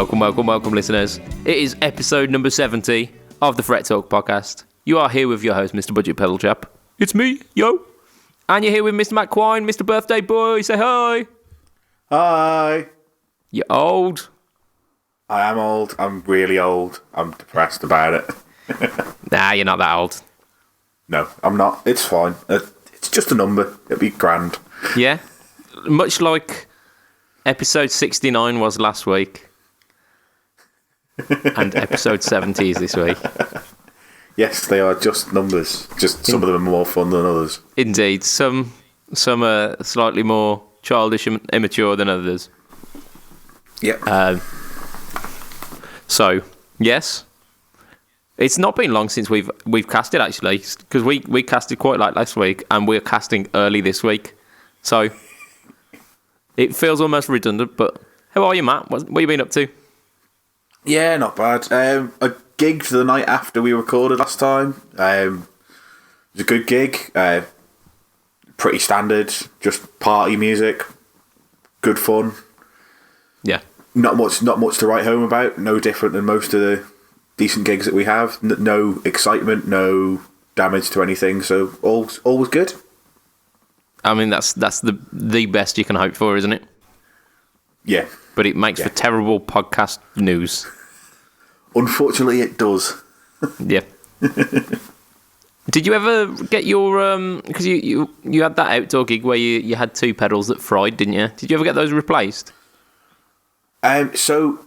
Welcome, listeners. It is episode number 70 of the Fret Talk podcast. You are here with your host, Mr. Budget Pedal Chap. It's me, yo. And you're here with Mr. Matt Quine, Mr. Birthday Boy. Say hi. Hi. You're old. I am old. I'm really old. I'm depressed about it. Nah, you're not that old. No, I'm not. It's fine. It's just a number. It'll be grand. Yeah? Much like episode 69 was last week. And episode 70 is this week. Yes, they are just numbers. Just some of them are more fun than others. Indeed. Some are slightly more childish and immature than others. Yep. So, yes. It's not been long since we've casted, actually, because we casted quite late last week, and we're casting early this week. So, it feels almost redundant, but how are you, Matt? What have you been up to? Yeah, not bad. I gigged the night after we recorded last time. It was a good gig. Pretty standard, just party music. Good fun. Yeah. Not much to write home about. No different than most of the decent gigs that we have. No excitement, no damage to anything. So all was good. I mean, that's the best you can hope for, isn't it? Yeah. But it makes for terrible podcast news. Unfortunately, it does. Yeah. Did you ever get your because you had that outdoor gig where you had two pedals that fried, didn't you? Did you ever get those replaced? So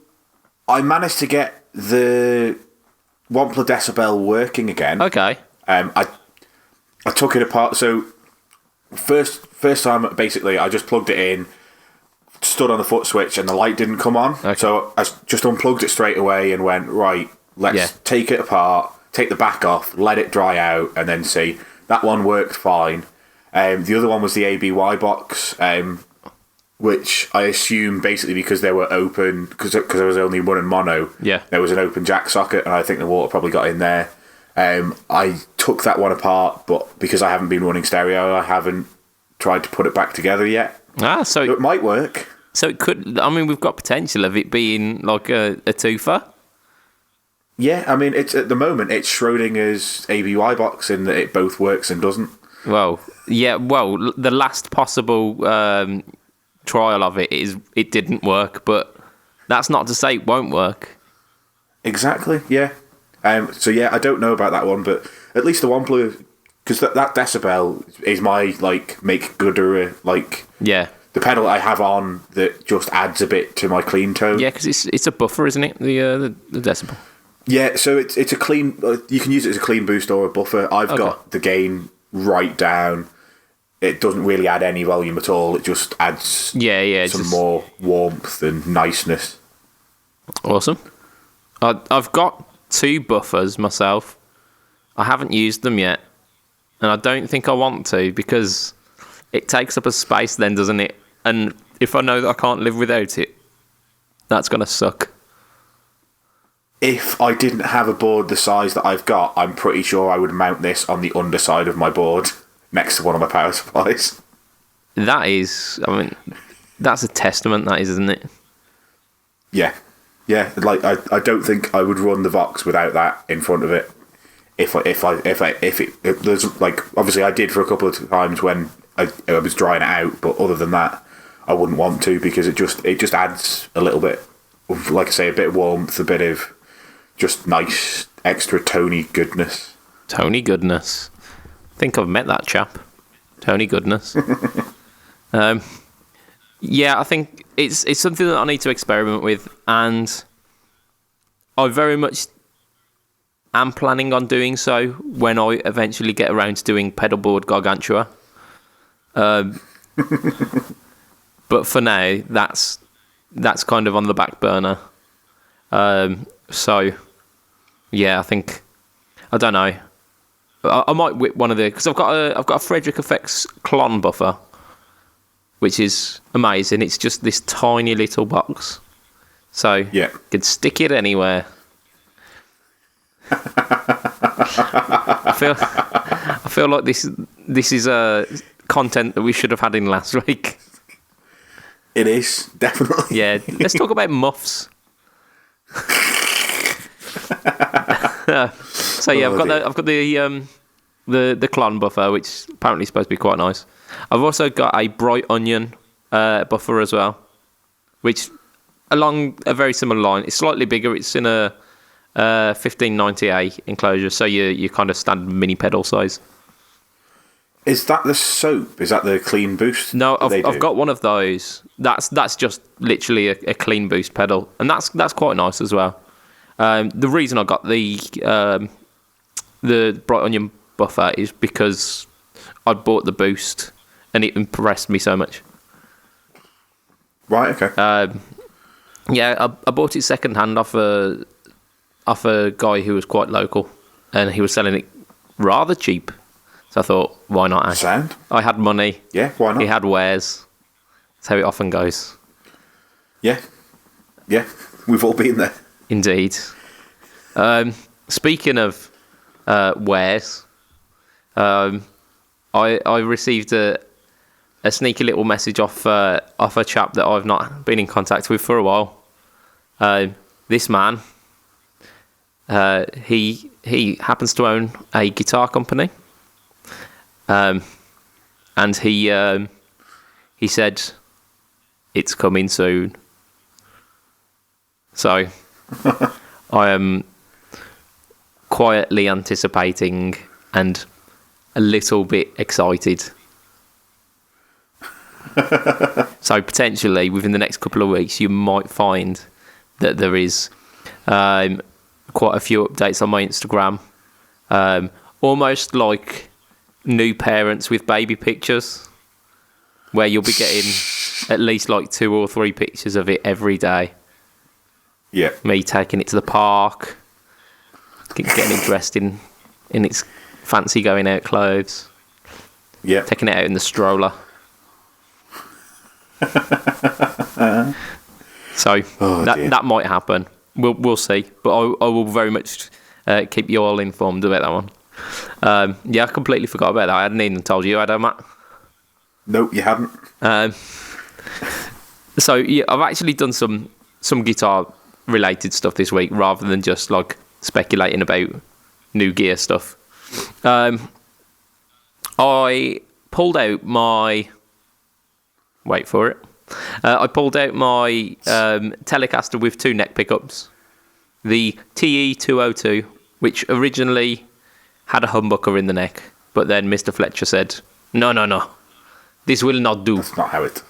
I managed to get the 1 per decibel working again. Okay. I took it apart. So first time, basically, I just plugged it in, stood on the foot switch, and the light didn't come on. Okay. So I just unplugged it straight away and went, right, let's take it apart, take the back off, let it dry out, and then see. That one worked fine. The other one was the ABY box, which I assume basically because they were open, because there was only one in mono, there was an open jack socket, and I think the water probably got in there. I took that one apart, but because I haven't been running stereo, I haven't tried to put it back together yet. So it might work. So it could. I mean, we've got potential of it being like a twofer. Yeah, I mean, it's at the moment it's Schrodinger's ABY box in that it both works and doesn't. Well, yeah. Well, the last possible trial of it is it didn't work, but that's not to say it won't work. Exactly. Yeah. So yeah, I don't know about that one, but at least the 1 per, because that decibel is my make gooder the pedal I have on that just adds a bit to my clean tone. Yeah, because it's a buffer, isn't it? The decibel. Yeah, so it's a clean. You can use it as a clean boost or a buffer. I've got the gain right down. It doesn't really add any volume at all. It just adds some more warmth and niceness. Awesome. I've got 2 buffers myself. I haven't used them yet, and I don't think I want to because it takes up a space then, doesn't it? And if I know that I can't live without it, that's going to suck. If I didn't have a board the size that I've got, I'm pretty sure I would mount this on the underside of my board next to one of my power supplies. That is, I mean, that's a testament, that is, isn't it? Yeah. Yeah, I don't think I would run the Vox without that in front of it. If there's obviously I did for a couple of times when I was drying it out, but other than that, I wouldn't want to because it just adds a little bit of, like I say, a bit of warmth, a bit of just nice extra Tony goodness. Tony Goodness. I think I've met that chap. Tony Goodness. Yeah, I think it's something that I need to experiment with, and I very much am planning on doing so when I eventually get around to doing pedalboard gargantua. But for now, that's kind of on the back burner. So yeah, I think I don't know. I might whip one of the because I've got a Frederick Effects Klon buffer, which is amazing. It's just this tiny little box, so you can stick it anywhere. I feel like this is content that we should have had in last week. It is definitely. Yeah, let's talk about muffs. So yeah, I've got the clon buffer, which apparently is supposed to be quite nice. I've also got a bright onion buffer as well, which along a very similar line. It's slightly bigger. It's in a 1590A enclosure, so you kind of standard mini pedal size. Is that the soap? Is that the clean boost? No, I've got one of those. That's just literally a clean boost pedal, and that's quite nice as well. The reason I got the bright onion buffer is because I bought the boost, and it impressed me so much. Right. Okay. Yeah, I bought it second hand off a guy who was quite local, and he was selling it rather cheap. So I thought, why not? Sound? I had money. Yeah, why not? He had wares. That's how it often goes. Yeah. We've all been there. Indeed. Speaking of wares, I received a sneaky little message off a chap that I've not been in contact with for a while. This man, he happens to own a guitar company, and he said it's coming soon. So I am quietly anticipating and a little bit excited. So potentially within the next couple of weeks you might find that there is quite a few updates on my Instagram, almost like new parents with baby pictures, where you'll be getting at least like 2 or 3 pictures of it every day. Yeah. Me taking it to the park, getting it dressed in its fancy going out clothes. Yeah. Taking it out in the stroller. So that might happen. We'll see. But I will very much keep you all informed about that one. Yeah, I completely forgot about that. I hadn't even told you, had I, Matt? No, you haven't. So yeah, I've actually done some guitar related stuff this week rather than just like speculating about new gear stuff. I pulled out my I pulled out my Telecaster with 2 neck pickups, the TE202, which originally had a humbucker in the neck, but then Mr. Fletcher said, no, this will not do. That's not how it...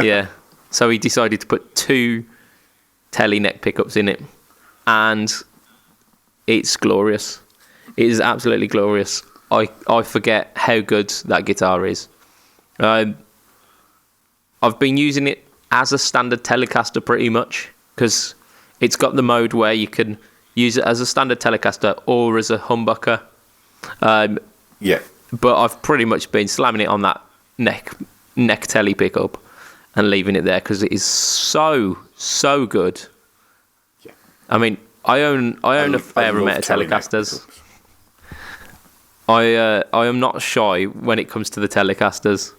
Yeah, so he decided to put 2 Tele neck pickups in it, and it's glorious. It is absolutely glorious. I forget how good that guitar is. I've been using it as a standard Telecaster pretty much, because it's got the mode where you can use it as a standard Telecaster or as a humbucker. Yeah. But I've pretty much been slamming it on that neck Tele pickup and leaving it there because it is so good. Yeah. I mean, I own a fair amount of Telecasters. I am not shy when it comes to the Telecasters.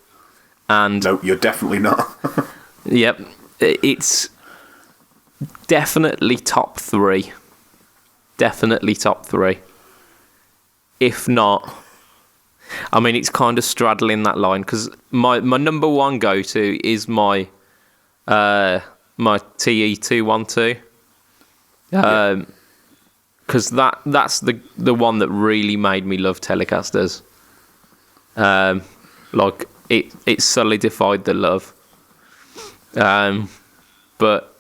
And no, you're definitely not. Yep. It's definitely top 3. Definitely top 3. If not, I mean, it's kind of straddling that line because my number one go-to is my TE212. Because that's the one that really made me love Telecasters. Like it solidified the love. But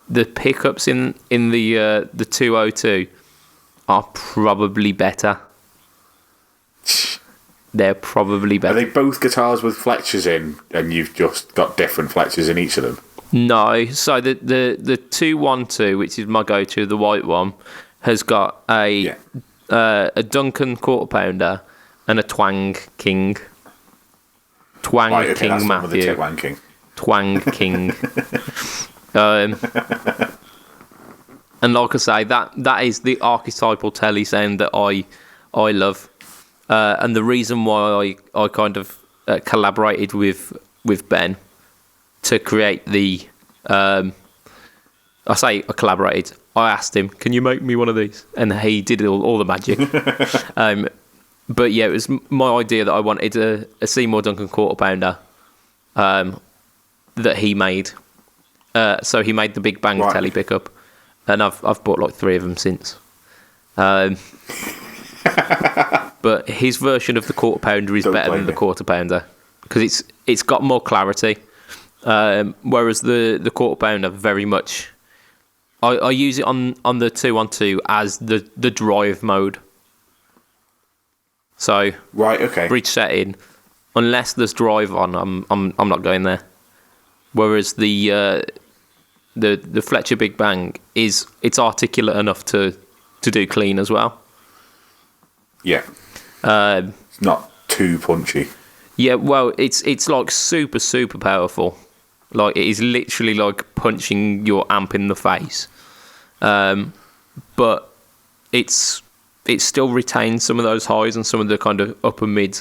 the pickups in the 202 are probably better. They're probably better. Are they both guitars with Fletchers in, and you've just got different Fletchers in each of them? No. So the 212, which is my go-to, the white one, has got a Duncan quarter pounder and a Twang King. Twang right, okay, King Matthew. Twang King. Twang King. And like I say, that is the archetypal Tele sound that I love. And the reason why I kind of collaborated with Ben to create the... I say I collaborated. I asked him, "Can you make me one of these?" And he did all the magic. But yeah, it was my idea that I wanted a Seymour Duncan quarter pounder that he made. So he made the Big Bang telly pickup, and I've bought like 3 of them since. But his version of the quarter pounder is better than the quarter pounder because it's got more clarity. Whereas the quarter pounder very much, I use it on the 2-on-2 as the drive mode. So bridge setting, unless there's drive on, I'm not going there. Whereas the Fletcher Big Bang it's articulate enough to do clean as well. Yeah. It's not too punchy. Yeah, well, it's like super powerful. Like it is literally like punching your amp in the face. But it still retains some of those highs and some of the kind of upper mid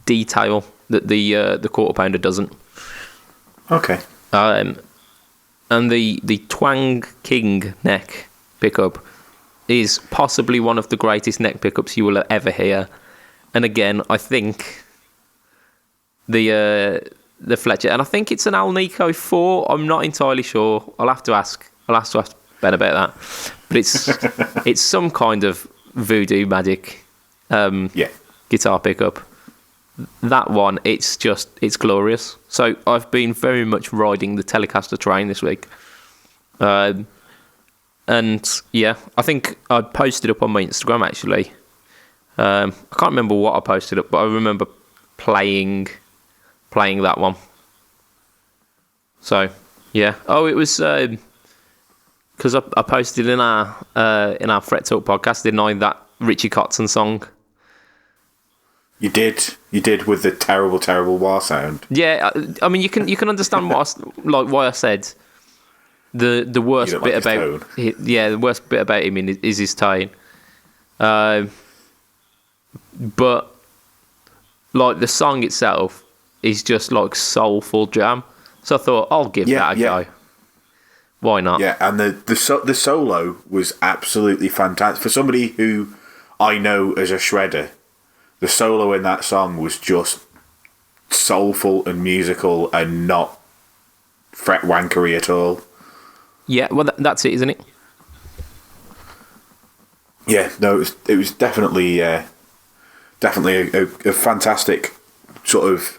detail that the quarter pounder doesn't. Okay. And the Twang King neck pickup is possibly one of the greatest neck pickups you will ever hear. And again, I think the Fletcher, and I think it's an Alnico 4. I'm not entirely sure. I'll have to ask Ben about that. But it's some kind of voodoo magic guitar pickup. That one, it's glorious. So I've been very much riding the Telecaster train this week. And yeah, I think I posted up on my Instagram actually. I can't remember what I posted up, but I remember playing that one. So yeah. Oh, it was because I posted in our Fret Talk podcast, didn't I? That Richie Kotzen song. You did with the terrible wah sound. Yeah, I mean you can understand why I said the worst bit about the worst bit about him is his tone. But like the song itself is just like soulful jam. So I thought I'll give that a go. Why not? Yeah, and the solo was absolutely fantastic for somebody who I know as a shredder. The solo in that song was just soulful and musical and not fret wankery at all. Yeah, well, that's it, isn't it? Yeah, no, it was definitely a fantastic sort of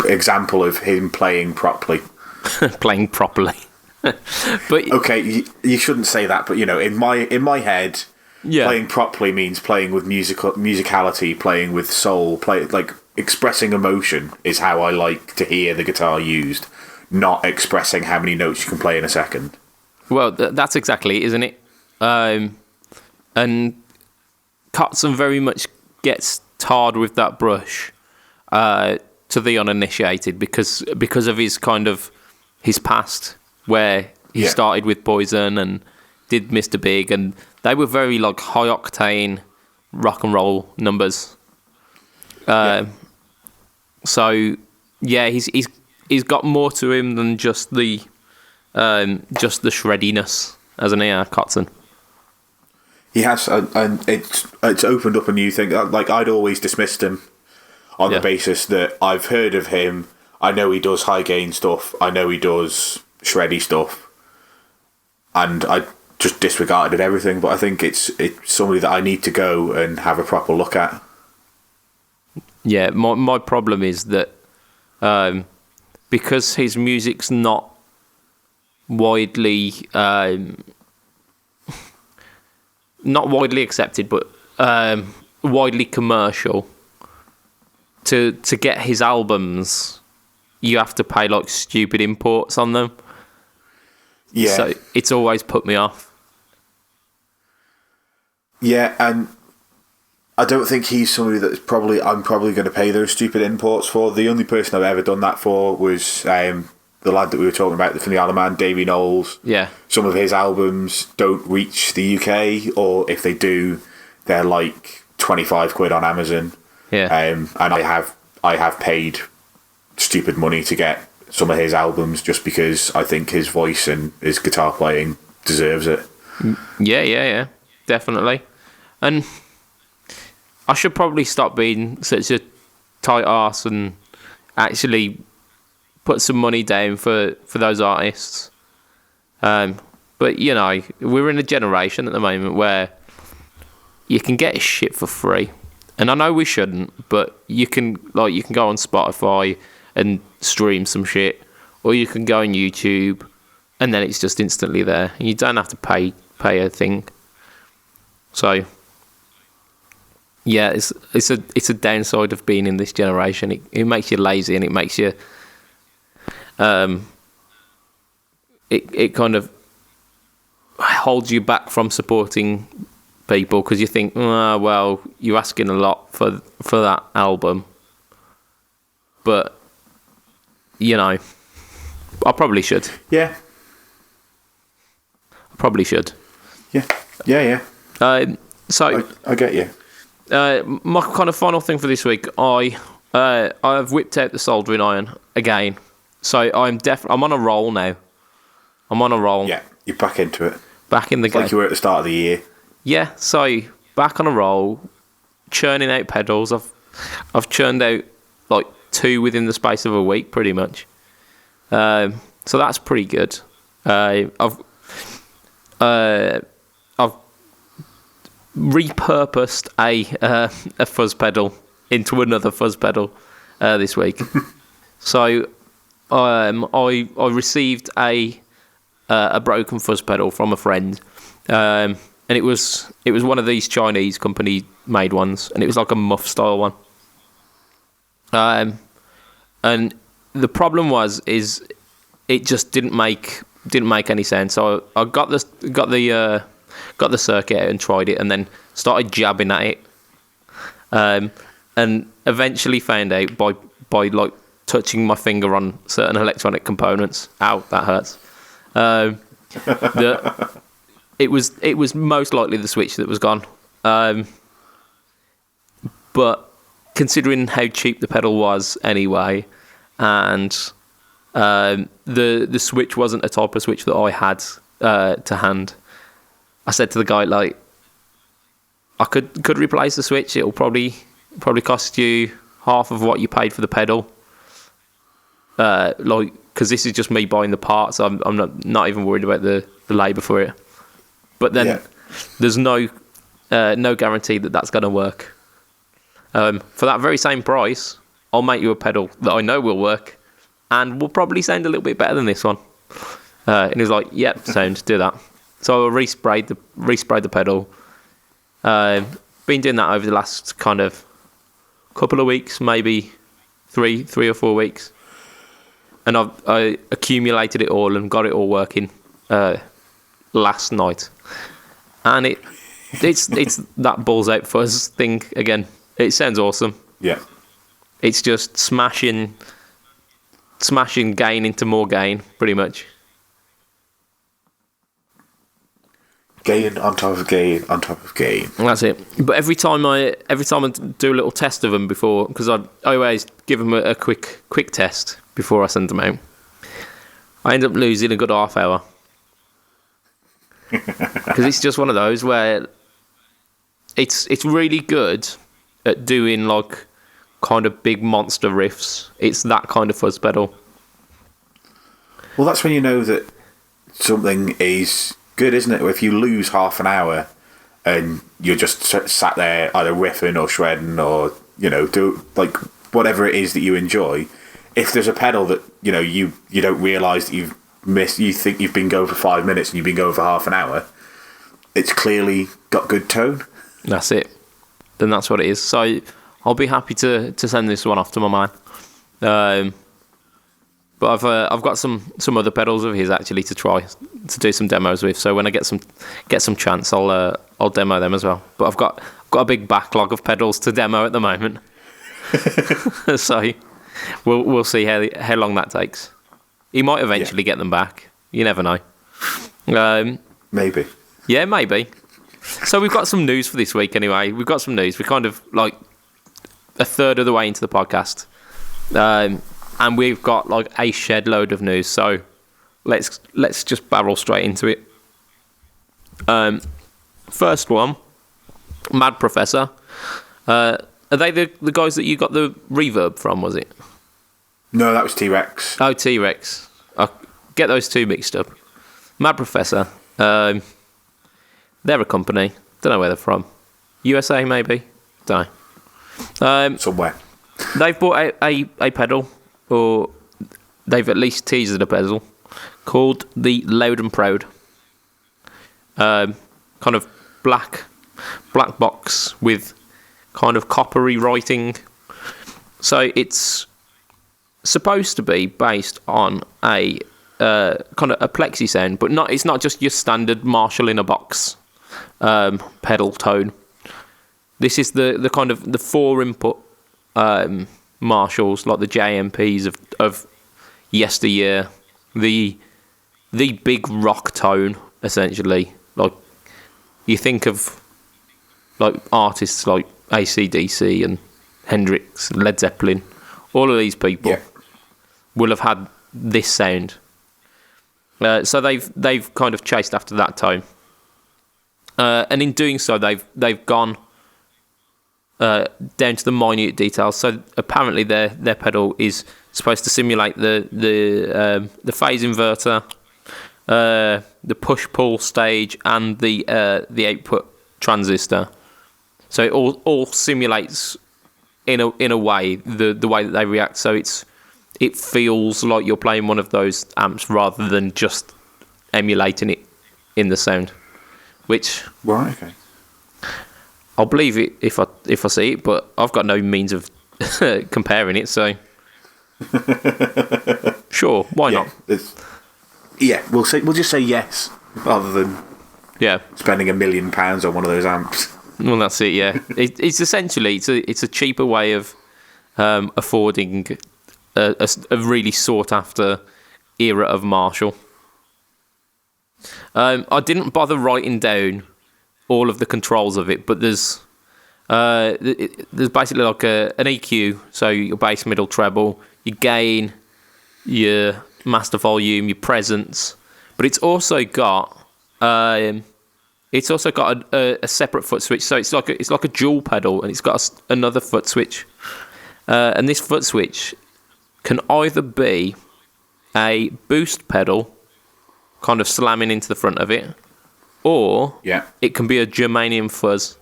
example of him playing properly. Playing properly. But okay, you shouldn't say that, but in my head, playing properly means playing with musicality, playing with soul, like expressing emotion is how I like to hear the guitar used, not expressing how many notes you can play in a second. Well, that's exactly it, isn't it? And Kotzen very much gets tarred with that brush to the uninitiated because of his kind of his past, where he started with Poison and did Mr. Big, and they were very like high octane rock and roll numbers. So yeah, he's got more to him than just the shreddiness, hasn't he, Kotzen? He has, and it's opened up a new thing. Like I'd always dismissed him on the basis that I've heard of him. I know he does high gain stuff. I know he does shreddy stuff, and I just disregarded everything. But I think it's somebody that I need to go and have a proper look at. Yeah, my problem is that because his music's not widely accepted, but widely commercial. To get his albums, you have to pay like stupid imports on them. Yeah. So it's always put me off. Yeah, and I don't think he's somebody that's I'm probably going to pay those stupid imports for. The only person I've ever done that for was the lad that we were talking about from the Isle of Man, Davey Knowles. Yeah. Some of his albums don't reach the UK, or if they do, they're like 25 quid on Amazon. Yeah. And I have paid stupid money to get some of his albums just because I think his voice and his guitar playing deserves it. Yeah, definitely. And I should probably stop being such a tight arse and actually put some money down for those artists. But you know, we're in a generation at the moment where you can get shit for free, and I know we shouldn't, but you can go on Spotify and stream some shit, or you can go on YouTube, and then it's just instantly there, and you don't have to pay a thing. So yeah, it's a downside of being in this generation. It makes you lazy, and it makes you it kind of holds you back from supporting people because you think, oh, well, you're asking a lot for that album. But you know, I probably should. Yeah. I probably should. Yeah. So I get you. My kind of final thing for this week, I've whipped out the soldering iron again. So I'm on a roll now. I'm on a roll. Yeah, you're back into it. Back in the game. Like you were at the start of the year. Yeah, so back on a roll, churning out pedals. I've churned out like 2 within the space of a week, pretty much. So that's pretty good. I've repurposed a fuzz pedal into another fuzz pedal this week. So I received a broken fuzz pedal from a friend, and it was one of these Chinese company made ones, and it was like a muff style one. And the problem is it just didn't make any sense. So I got the circuit out and tried it, and then started jabbing at it, and eventually found out by like touching my finger on certain electronic components. Ow, that hurts. It was most likely the switch that was gone. But considering how cheap the pedal was anyway, and the switch wasn't a type of switch that I had to hand, I said to the guy, like, I could replace the switch. It'll probably cost you half of what you paid for the pedal. Because this is just me buying the parts. I'm not even worried about the labour for it. But then there's no guarantee that that's going to work. For that very same price, I'll make you a pedal that I know will work and will probably sound a little bit better than this one. And he was like, yep, sound, do that. So I resprayed the pedal. Been doing that over the last kind of couple of weeks, maybe three or 4 weeks. And I accumulated it all and got it all working last night. And it's that balls out fuzz thing again. It sounds awesome. Yeah. It's just smashing gain into more gain, pretty much. Gain on top of gain on top of gain. That's it. But every time I do a little test of them before, because I always give them a quick test before I send them out, I end up losing a good half hour. Because it's just one of those where it's really good at doing like kind of big monster riffs. It's that kind of fuzz pedal. Well, that's when you know that something is good, isn't it? If you lose half an hour and you're just sat there either riffing or shredding or, you know, do like whatever it is that you enjoy, if there's a pedal that, you know, you don't realise that you've missed, you think you've been going for 5 minutes and you've been going for half an hour, it's clearly got good tone. That's it. Then that's what it is. So I'll be happy to send this one off to my man. But I've got some other pedals of his actually to try to do some demos with. So when I get some chance, I'll demo them as well. But I've got a big backlog of pedals to demo at the moment. So we'll see how long that takes. He might eventually get them back. You never know. Maybe. Yeah, maybe. So we've got some news for this week anyway. We've got some news. We're kind of like a third of the way into the podcast. And we've got like a shed load of news. So let's just barrel straight into it. First one, Mad Professor. Are they the guys that you got the reverb from, was it? No, that was T-Rex. Oh, T-Rex. I get those two mixed up. Mad Professor. They're a company. Don't know where they're from. USA, maybe? Don't know. Somewhere. They've bought a pedal, or they've at least teased a pedal, called the Loud and Proud. Kind of black box with kind of coppery writing. So it's supposed to be based on a kind of a plexi sound, but it's not just your standard Marshall in a box pedal tone. This is the kind of the 4-input Marshalls, like the JMPs of yesteryear, the big rock tone, essentially. Like, you think of like artists like AC/DC and Hendrix, Led Zeppelin, all of these people will have had this sound. So they've kind of chased after that tone, and in doing so, they've gone down to the minute details. So apparently, their pedal is supposed to simulate the phase inverter, the push-pull stage, and the output transistor. So it all simulates in a way the way that they react. So it feels like you're playing one of those amps rather than just emulating it in the sound. Which okay. I'll believe it if I see it, but I've got no means of comparing it. So sure, why not? We'll just say yes rather than spending £1 million on one of those amps. Well, that's it. Yeah, it's essentially it's a cheaper way of affording a really sought after era of Marshall. I didn't bother writing down all of the controls of it, but there's basically like an EQ, so your bass, middle, treble, your gain, your master volume, your presence, but it's also got a separate foot switch, so it's like a dual pedal, and it's got another foot switch, and this foot switch can either be a boost pedal, kind of slamming into the front of it, or it can be a germanium fuzz.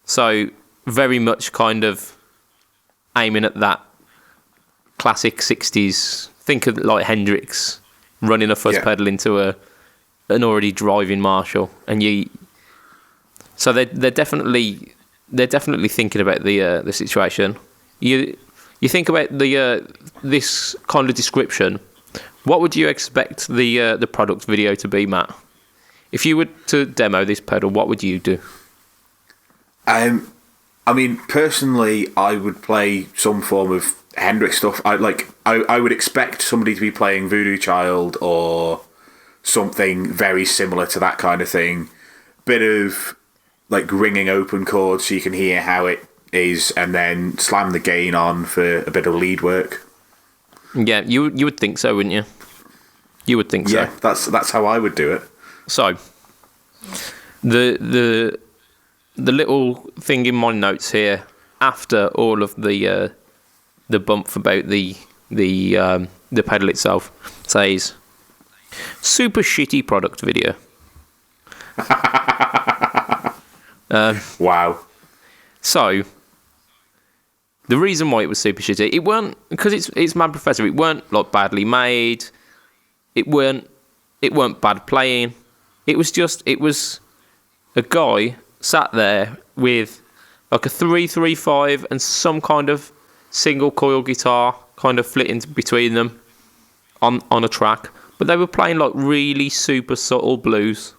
So very much kind of aiming at that classic 60s. Think of like Hendrix running a fuzz pedal into an already driving Marshall, and so they're definitely thinking about the situation. You think about this kind of description. What would you expect the product video to be, Matt? If you were to demo this pedal, what would you do? I mean, personally, I would play some form of Hendrix stuff. I would expect somebody to be playing Voodoo Child or something very similar to that kind of thing. Bit of like ringing open chords so you can hear how it is, and then slam the gain on for a bit of lead work. Yeah, you would think so, wouldn't you? You would think so. Yeah, that's how I would do it. So, the little thing in my notes here after all of the bump about the pedal itself says super shitty product video. Wow. So the reason why it was super shitty, it weren't because it's Mad Professor. It weren't like badly made. It weren't bad playing. It was a guy sat there with like a 335 and some kind of single coil guitar kind of flitting between them on a track, but they were playing like really super subtle blues,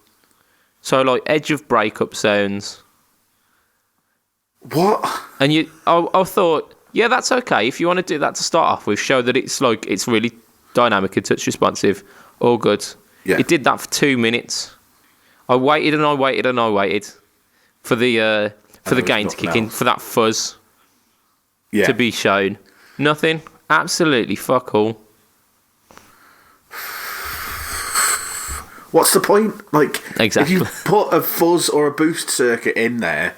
so like edge of breakup sounds. What? And I thought, yeah, that's okay if you want to do that to start off with. Show that it's really dynamic and touch responsive. All good. Yeah. It did that for 2 minutes. I waited and I waited and I waited for the gain to kick in, for that fuzz to be shown. Nothing. Absolutely fuck all. What's the point? Like, Exactly. if you put a fuzz or a boost circuit in there,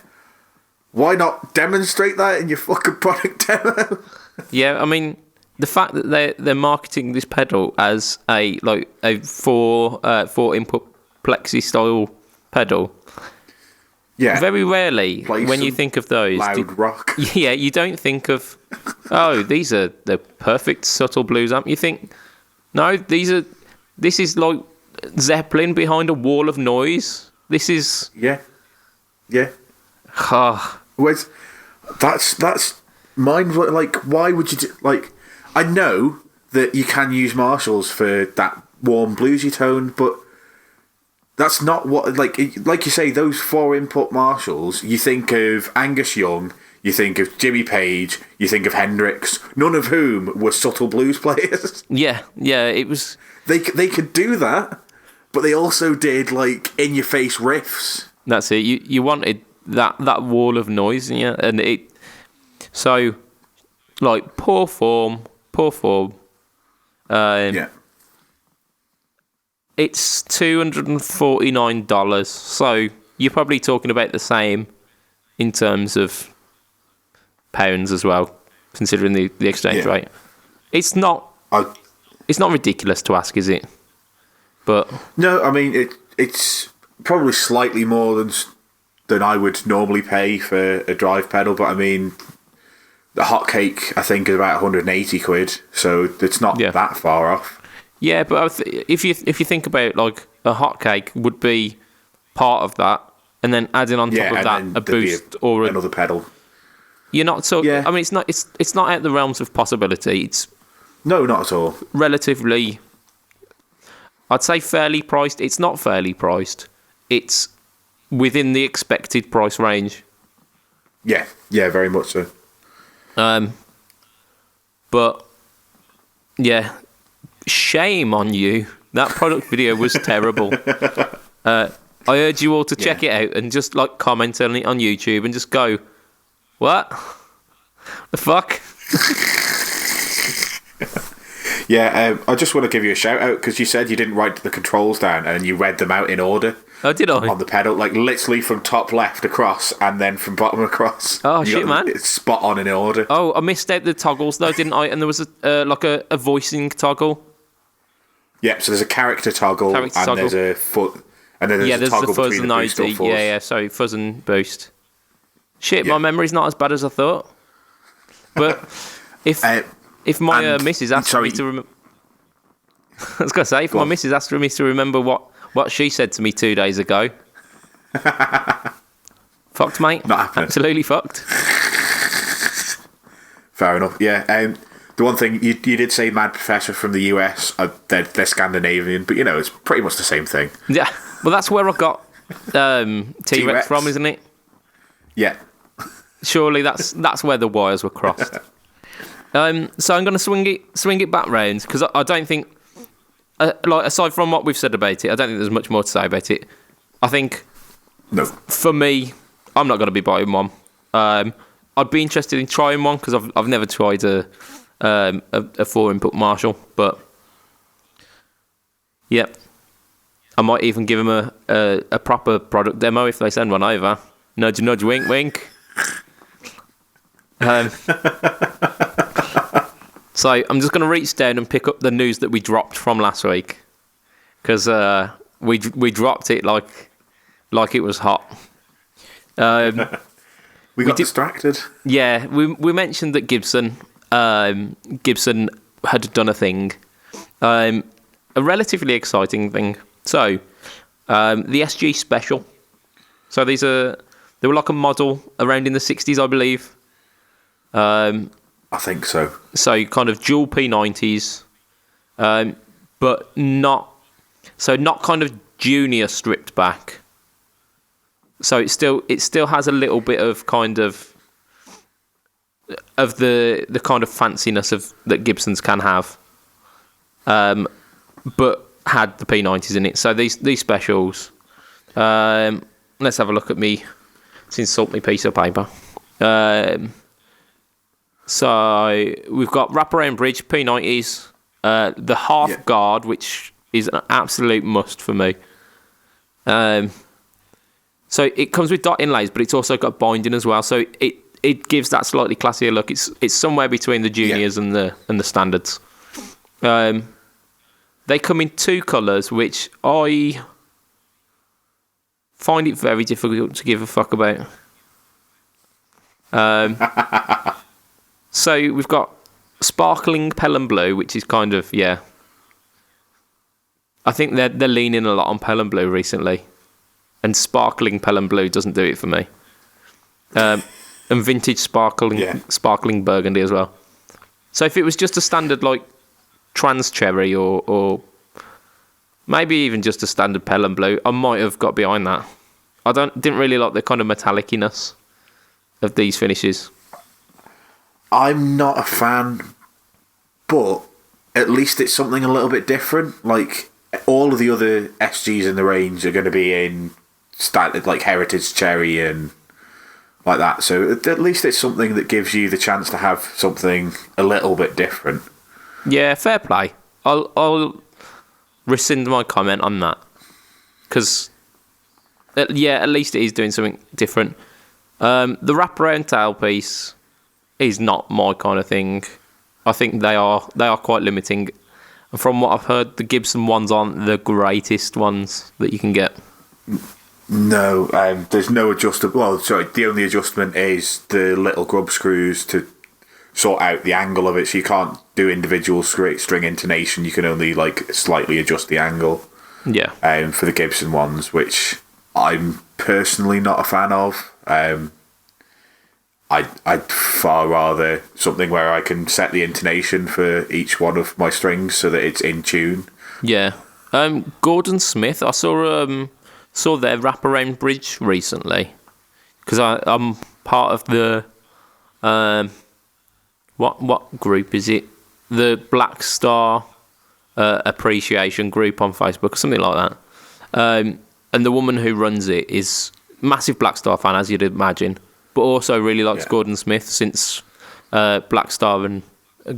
why not demonstrate that in your fucking product demo? Yeah, I mean, the fact that they're marketing this pedal as a four input plexi style pedal. Yeah. Very rarely, Play when you some think of those, loud rock. yeah, you don't think of, oh, these are the perfect subtle blues amp. You think, no, this is like Zeppelin behind a wall of noise. This is, Yeah. Yeah. ah, Whereas that's mind. Like, why would you like? I know that you can use Marshalls for that warm bluesy tone, but that's not what like you say. Those 4-input Marshalls. You think of Angus Young. You think of Jimmy Page. You think of Hendrix. None of whom were subtle blues players. yeah, it was. They could do that, but they also did like in your face riffs. That's it. You wanted that wall of noise, yeah, and it. So, like poor form. Yeah. It's $249, so you're probably talking about the same in terms of pounds as well, considering the exchange rate. It's not ridiculous to ask, is it? But no, I mean it's probably slightly more than I would normally pay for a drive pedal, but I mean the hotcake I think is about 180 quid, so it's not that far off. Yeah, but if you think about like a hotcake would be part of that, and then adding on top of that a boost or another pedal. You're not so. Yeah. I mean, it's not out the realms of possibility. It's no, not at all. Relatively, I'd say fairly priced. It's not fairly priced. It's within the expected price range. Yeah, very much so. But yeah. Shame on you. That product video was terrible. I urge you all to check it out and just like comment on it on YouTube and just go, what? The fuck? Yeah, I just want to give you a shout out because you said you didn't write the controls down and you read them out in order. Oh, did I? On the pedal, like literally from top left across and then from bottom across. Oh, shit, man. It's spot on in order. Oh, I missed out the toggles though, didn't I? And there was a voicing toggle. Yeah, so there's a character toggle, there's a foot, and then there's a toggle the fuzz between and the boost or ID. force. Yeah, sorry, fuzz and boost. Shit, my memory's not as bad as I thought. But if my missus asked me to remember, I was gonna say, if my missus asked me to remember what she said to me 2 days ago, fucked, mate. Not happening. Absolutely fucked. Fair enough. Yeah. The one thing you did say, Mad Professor from the US, they're Scandinavian, but it's pretty much the same thing. Yeah, well, that's where I got T-Rex from, isn't it? Yeah. Surely that's where the wires were crossed. So I'm going to swing it back round because I don't think, like aside from what we've said about it, I don't think there's much more to say about it. I think, no, for me, I'm not going to be buying one. I'd be interested in trying one because I've never tried a 4-input Marshall, but yep, I might even give them a proper product demo if they send one over. Nudge, nudge, wink, wink. So I'm just going to reach down and pick up the news that we dropped from last week because we dropped it like it was hot. we got distracted. Yeah, we mentioned that Gibson had done a thing, a relatively exciting thing. So, the SG Special. So they were like a model around in the 60s, I believe. I think so. So kind of dual P90s, but not kind of junior stripped back. So it still has a little bit of kind of the kind of fanciness that Gibsons can have, but had the P90s in it. So these specials. Let's have a look at me. Let's insult me piece of paper. So we've got wraparound bridge P90s, the half guard, which is an absolute must for me. So it comes with dot inlays, but it's also got binding as well. So it gives that slightly classier look. It's somewhere between the juniors and the standards. They come in 2 colours, which I find it very difficult to give a fuck about. So we've got sparkling Pelham Blue, which is kind of, yeah. I think they're leaning a lot on Pelham Blue recently. And sparkling Pelham Blue doesn't do it for me. And vintage sparkling burgundy as well. So if it was just a standard like trans cherry or maybe even just a standard Pelham Blue, I might have got behind that. I didn't really like the kind of metalliciness of these finishes. I'm not a fan, but at least it's something a little bit different. Like, all of the other SGs in the range are going to be in standard, like heritage cherry and like that. So at least it's something that gives you the chance to have something a little bit different. Yeah, fair play. I'll rescind my comment on that because at least it is doing something different. The wraparound tailpiece is not my kind of thing. I think they are quite limiting. And from what I've heard, the Gibson ones aren't the greatest ones that you can get. No, there's no adjustment. Well, sorry, the only adjustment is the little grub screws to sort out the angle of it. So you can't do individual string intonation. You can only like slightly adjust the angle. Yeah. For the Gibson ones, which I'm personally not a fan of. I'd far rather something where I can set the intonation for each one of my strings so that it's in tune. Yeah. Gordon Smith, I saw their wraparound bridge recently because I'm part of the what group is it? The Black Star Appreciation group on Facebook or something like that. And the woman who runs it is a massive Black Star fan, as you'd imagine, but also really likes Gordon Smith since Black Star and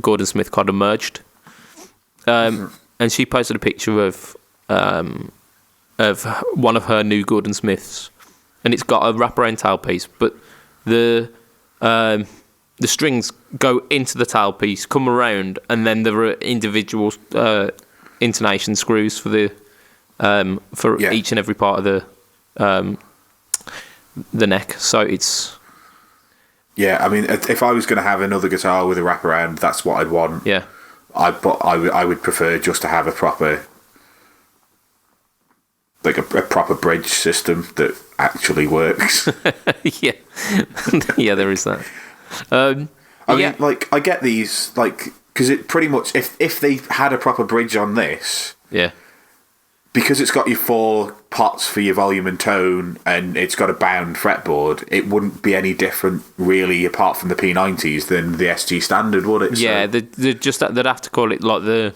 Gordon Smith kind of merged. And she posted a picture of one of her new Gordon Smiths, and it's got a wraparound tailpiece, but the strings go into the tailpiece, come around, and then there are individual intonation screws for the each and every part of the neck. So it's I mean, if I was going to have another guitar with a wraparound, that's what I'd want. Yeah, I would prefer just to have a proper. Like a proper bridge system that actually works. Yeah, there is that. I mean, like, I get these, like, because it pretty much, if they had a proper bridge on this, because it's got your 4 pots for your volume and tone, and it's got a bound fretboard, it wouldn't be any different, really, apart from the P90s, than the SG standard, would it? Yeah, so, they'd have to call it, like, the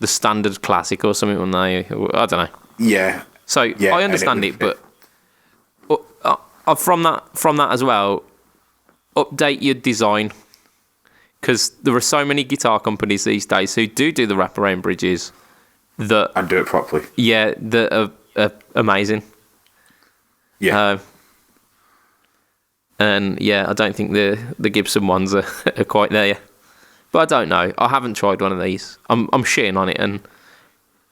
standard classic or something, wouldn't they? I don't know. Yeah. So I understand it, but from that as well, update your design, because there are so many guitar companies these days who do the wraparound bridges and do it properly. Yeah, that are amazing. Yeah. And I don't think the Gibson ones are quite there yet. But I don't know. I haven't tried one of these. I'm shitting on it, and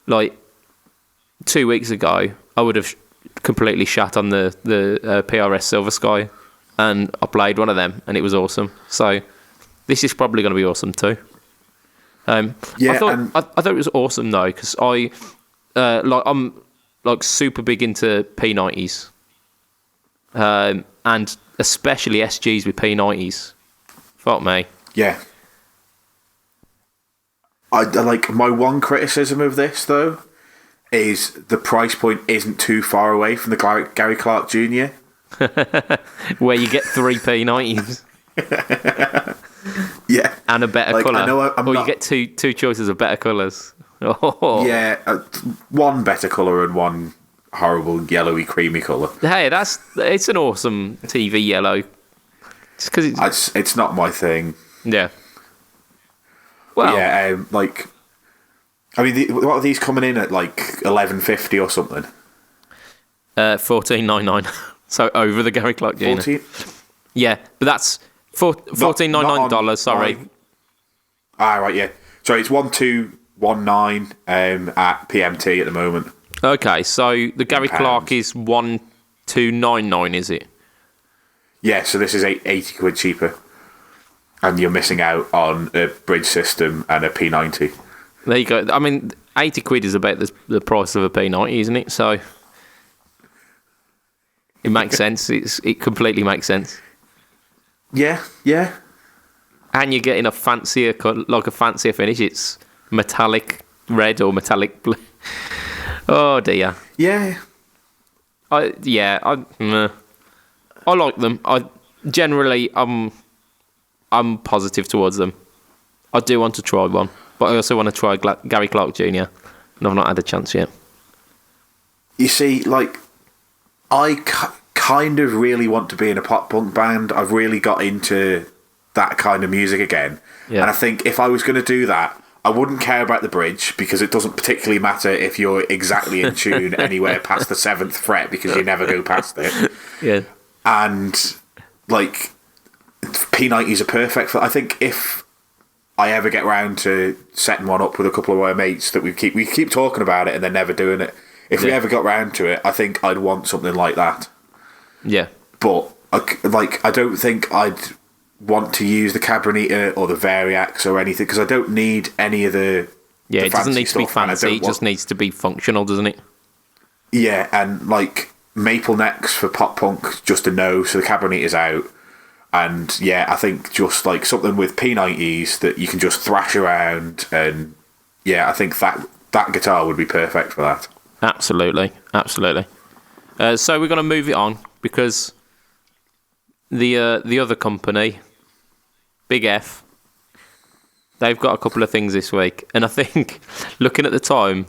like 2 weeks ago, I would have completely shat on the PRS Silver Sky, and I played one of them, and it was awesome. So this is probably going to be awesome too. I thought it was awesome though, because I'm like super big into P90s, and especially SGs with P90s. Fuck me. Yeah. I like, my one criticism of this though is the price point isn't too far away from the Gary Clark Jr. Where you get 3 P90s. Yeah. And a better colour. I know you get two choices of better colours. Oh. Yeah, one better colour and one horrible yellowy creamy colour. Hey, it's an awesome TV yellow. Just 'cause it's not my thing. Yeah. Well, yeah, like I mean, what are these coming in at, like, $11.50 or something? $14.99. So over the Gary Clark Jr. 14? Yeah, but that's $14.99. Sorry. Right, yeah. So it's 1219 at PMT at the moment. Okay, so the Gary Clark is 1299, is it? Yeah, so this is 80 quid cheaper. And you're missing out on a bridge system and a P90. There you go. I mean, 80 quid is about the price of a P90, isn't it? So it makes sense. It completely makes sense. Yeah. And you're getting a fancier finish. It's metallic red or metallic blue. Oh dear. Yeah. I like them. I'm positive towards them. I do want to try one, but I also want to try Gary Clark Jr. and I've not had a chance yet. You see, like, I kind of really want to be in a pop punk band. I've really got into that kind of music again. Yeah. And I think if I was going to do that, I wouldn't care about the bridge because it doesn't particularly matter if you're exactly in tune anywhere past the 7th fret because you never go past it. Yeah. And, like, P90s are perfect for. I think if I ever get round to setting one up with a couple of our mates that we keep talking about it and they're never doing it. If we ever got round to it, I think I'd want something like that. Yeah. But I don't think I'd want to use the Cabronita or the Variax or anything because I don't need any of the. Yeah, it doesn't need to be fancy. It just needs to be functional, doesn't it? Yeah, and like maple necks for pop punk, just a no. So the Cabronita's out. And yeah, I think just like something with P90s that you can just thrash around, and yeah, I think that guitar would be perfect for that. Absolutely. So we're going to move it on because the other company, Big F, they've got a couple of things this week, and I think looking at the time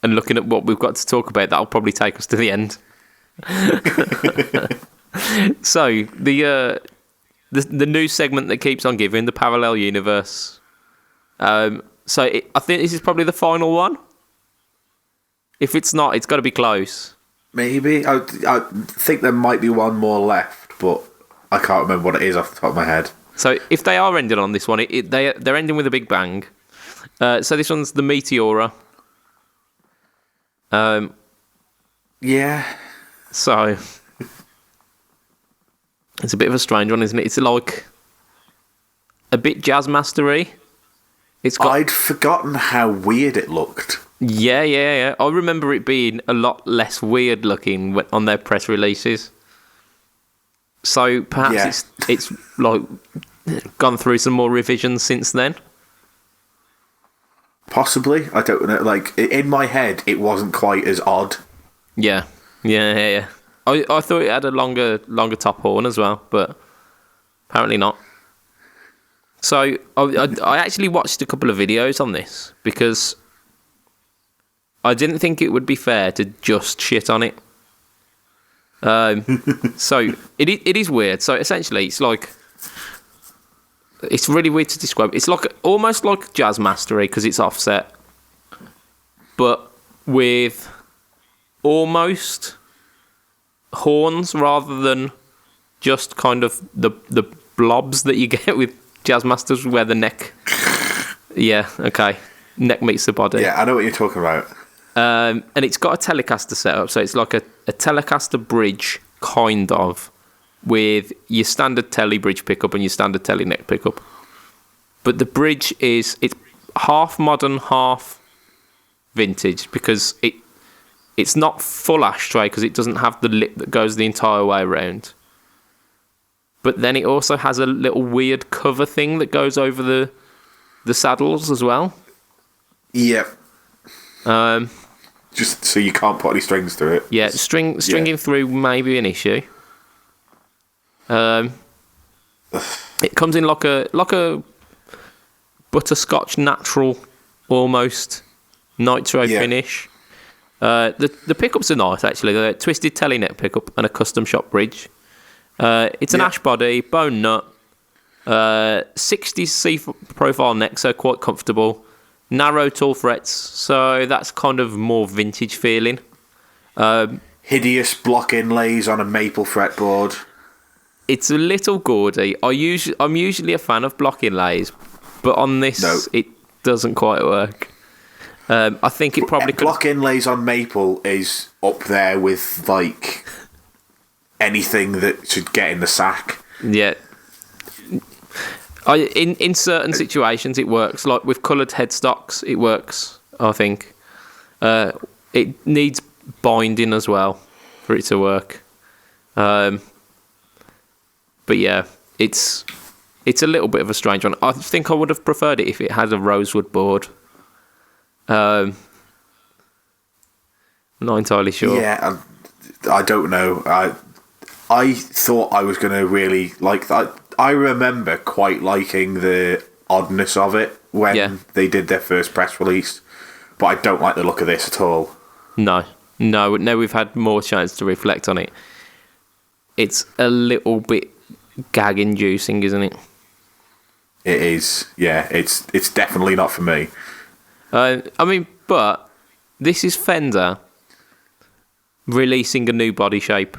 and looking at what we've got to talk about, that'll probably take us to the end. So the new segment that keeps on giving, the Parallel Universe. I think this is probably the final one. If it's not, it's got to be close. Maybe. I think there might be one more left, but I can't remember what it is off the top of my head. So if they are ending on this one, they're ending with a big bang. So this one's the Meteora. Yeah. So it's a bit of a strange one, isn't it? It's like a bit jazz mastery. I'd forgotten how weird it looked. Yeah. I remember it being a lot less weird looking on their press releases. So perhaps it's like gone through some more revisions since then. Possibly. I don't know. Like in my head, it wasn't quite as odd. Yeah. I thought it had a longer top horn as well, but apparently not. So I actually watched a couple of videos on this because I didn't think it would be fair to just shit on it. So it is weird. So essentially, it's really weird to describe. It's like almost like jazz mastery because it's offset, but with almost horns rather than just kind of the blobs that you get with jazz masters where the neck neck meets the body. Yeah, I know what you're talking about. And it's got a Telecaster setup, so it's like a Telecaster bridge kind of with your standard Tele bridge pickup and your standard Tele neck pickup, but the bridge it's half modern, half vintage because it's not full ashtray because it doesn't have the lip that goes the entire way around. But then it also has a little weird cover thing that goes over the saddles as well. Yep. Just so you can't put any strings through it. Yeah, stringing through may be an issue. It comes in like a butterscotch natural almost nitro finish. The pickups are nice actually. They're a twisted telenet pickup and a custom shop bridge. It's an ash body, bone nut, 60 C profile neck, so quite comfortable. narrow tall frets, so that's kind of more vintage feeling. Hideous block inlays on a maple fretboard. It's a little gaudy. I'm usually a fan of block inlays, but on this, it doesn't quite work. I think it probably could. Block inlays on maple is up there with like anything that should get in the sack. Yeah. In certain situations it works, like with coloured headstocks it works, I think. It needs binding as well for it to work. But yeah, it's a little bit of a strange one. I think I would have preferred it if it had a rosewood board. Not entirely sure. Yeah, I don't know. I thought I was going to really like that. I remember quite liking the oddness of it when they did their first press release, but I don't like the look of this at all. No, we've had more chance to reflect on it. It's a little bit gag-inducing, isn't it? It is, yeah. It's definitely not for me. But this is Fender releasing a new body shape,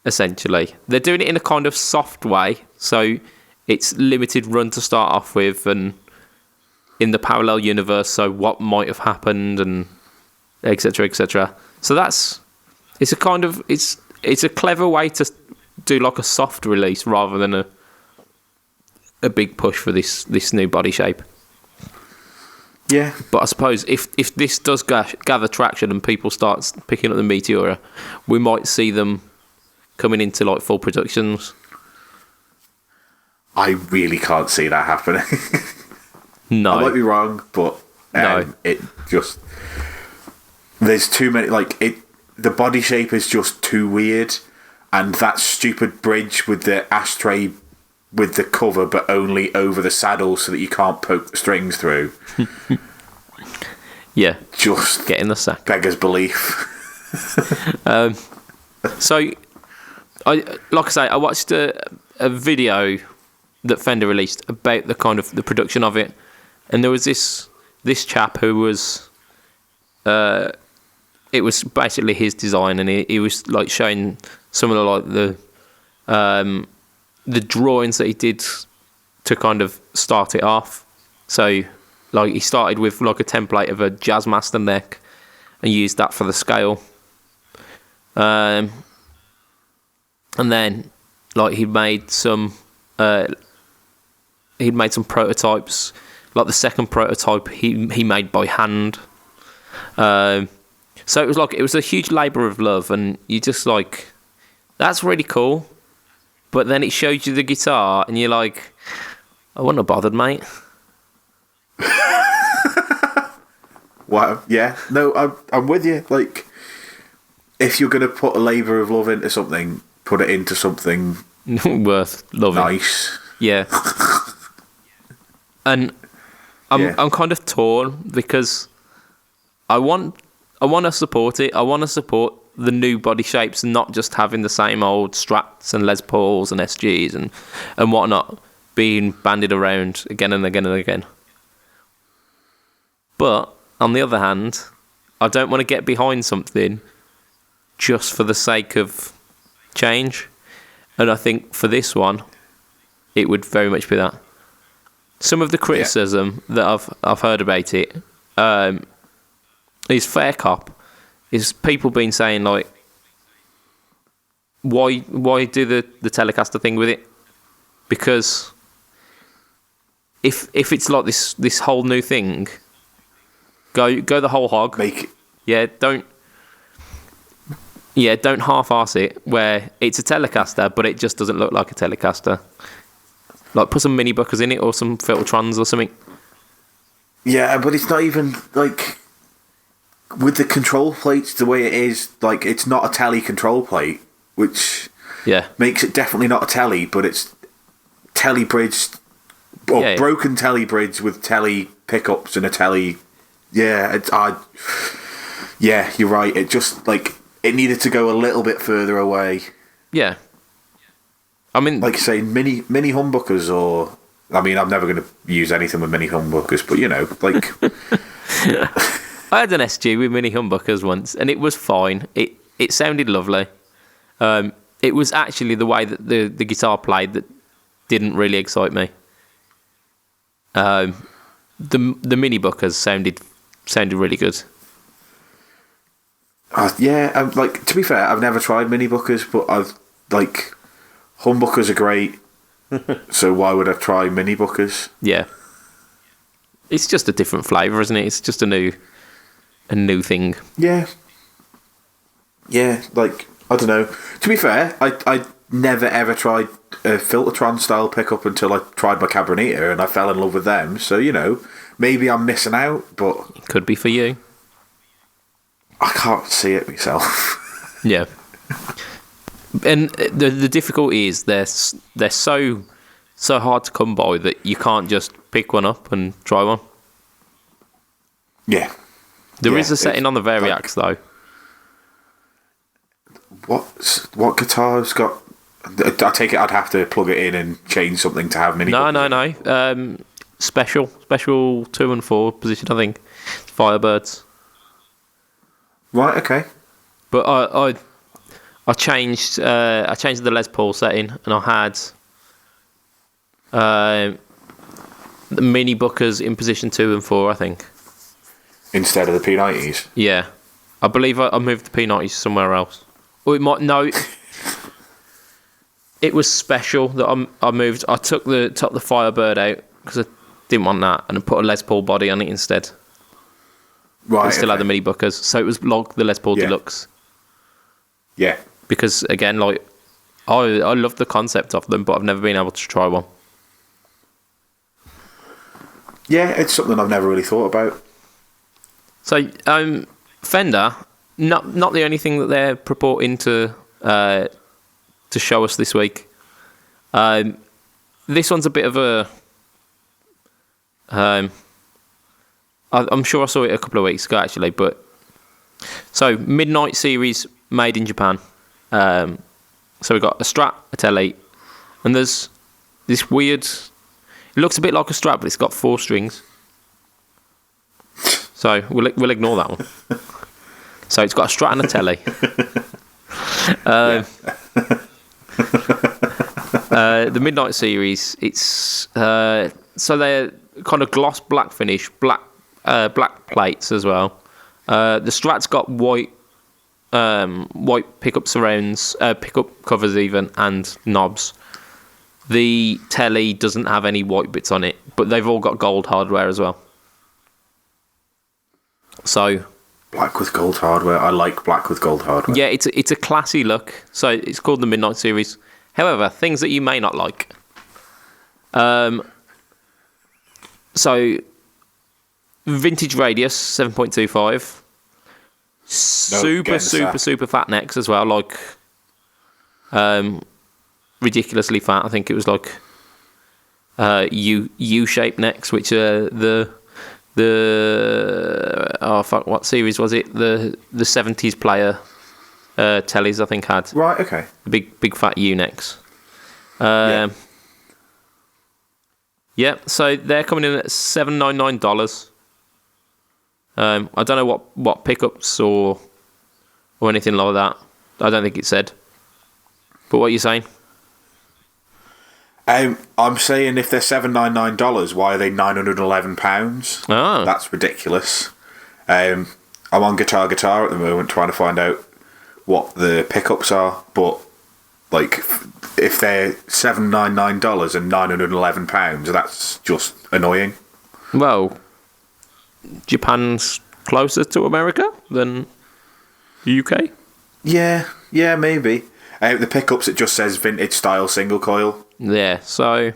essentially. They're doing it in a kind of soft way, so it's limited run to start off with, and in the parallel universe, so what might have happened, and etc., etc. So it's a clever way to do like a soft release rather than a big push for this new body shape. Yeah. But I suppose if this does gather traction and people start picking up the Meteora, we might see them coming into like full productions. I really can't see that happening. No. I might be wrong, but no. It just... There's too many... the body shape is just too weird, and that stupid bridge with the ashtray with the cover but only over the saddle so that you can't poke the strings through. Yeah. Just get in the sack. Beggars belief. So, I watched a video that Fender released about the kind of the production of it, and there was this chap who was, it was basically his design, and he was like showing some of the drawings that he did to kind of start it off. So, like, he started with like a template of a Jazzmaster neck and used that for the scale. And then, like, he'd made some prototypes. Like the second prototype, he made by hand. So it was a huge labour of love, and you just like, that's really cool. But then it showed you the guitar, and you're like, I wouldn't have bothered, mate. Wow. Yeah. No, I'm with you. Like, if you're going to put a labour of love into something, put it into something worth loving. Nice. Yeah. And I'm kind of torn because I want to support it. I want to support the new body shapes and not just having the same old Strats and Les Pauls and SGs and whatnot being bandied around again and again and again. But on the other hand, I don't want to get behind something just for the sake of change. And I think for this one, it would very much be that. Some of the criticism that I've heard about it is fair cop. Is people been saying like, why do the Telecaster thing with it? Because if it's like this whole new thing, go the whole hog. Make it. Don't half-arse it where it's a Telecaster but it just doesn't look like a Telecaster. Like, put some mini buckers in it or some Filtrons or something. Yeah, but it's not even like, with the control plates the way it is, like, it's not a Tele control plate, which makes it definitely not a Tele, but it's Tele bridge, or broken Tele bridge with Tele pickups and a Tele. Yeah, yeah, you're right. It just, like, it needed to go a little bit further away. Yeah. I mean, like, say, mini humbuckers or I mean, I'm never going to use anything with mini humbuckers, but like I had an SG with mini humbuckers once, and it was fine. It sounded lovely. It was actually the way that the guitar played that didn't really excite me. The mini buckers sounded really good. Yeah, like, to be fair, I've never tried mini buckers, but I've like humbuckers are great. So why would I try mini buckers? Yeah, it's just a different flavour, isn't it? It's just a new thing. Yeah, like, I don't know. To be fair, I never ever tried a Filtertron style pickup until I tried my Cabronita, and I fell in love with them. So maybe I'm missing out, but It could be for you. I can't see it myself. Yeah. And the difficulty is they're so hard to come by that you can't just pick one up and try one. Yeah. There is a setting on the Variax though. What guitar's got? I take it I'd have to plug it in and change something to have mini. No. Special 2 and 4 position, I think. Firebirds. Right. Okay. But I changed the Les Paul setting, and I had the mini Bookers in position 2 and 4, I think. Instead of the P90s. Yeah, I believe I moved the P90s somewhere else. Or it might no. It was special that I moved. I took the Firebird out because I didn't want that, and I put a Les Paul body on it instead. Right. It still had the mini Bookers, so it was like the Les Paul Deluxe. Yeah. Because again, like I love the concept of them, but I've never been able to try one. Yeah, it's something I've never really thought about. So, Fender, not the only thing that they're purporting to show us this week. This one's a bit of a. I'm sure I saw it a couple of weeks ago actually, but so Midnight Series made in Japan. So we've got a Strat, a Tele, and there's this weird. It looks a bit like a Strat, but it's got 4 strings. So we'll ignore that one. So it's got a Strat and a Tele. The Midnight Series. It's so they're kind of gloss black finish, black plates as well. The Strat's got white pickup surrounds, pickup covers even, and knobs. The Tele doesn't have any white bits on it, but they've all got gold hardware as well. So black with gold hardware. I like black with gold hardware. Yeah, it's a classy look. So it's called the Midnight Series. However, things that you may not like. So vintage radius 7.25. Super fat necks as well, like ridiculously fat. I think it was like U-shaped necks, which are the what series was it? The 70s player tellies I think had. Right, okay. Big fat U necks. Yeah, so they're coming in at $799. I don't know what pickups or anything like that. I don't think it said. But what are you saying? I'm saying if they're $799, why are they £911? Oh. That's ridiculous. I'm on Guitar at the moment trying to find out what the pickups are, but like if they're $799 and £911, that's just annoying. Well, Japan's closer to America than the UK? Yeah, maybe. The pickups, it just says vintage style single coil. Yeah, so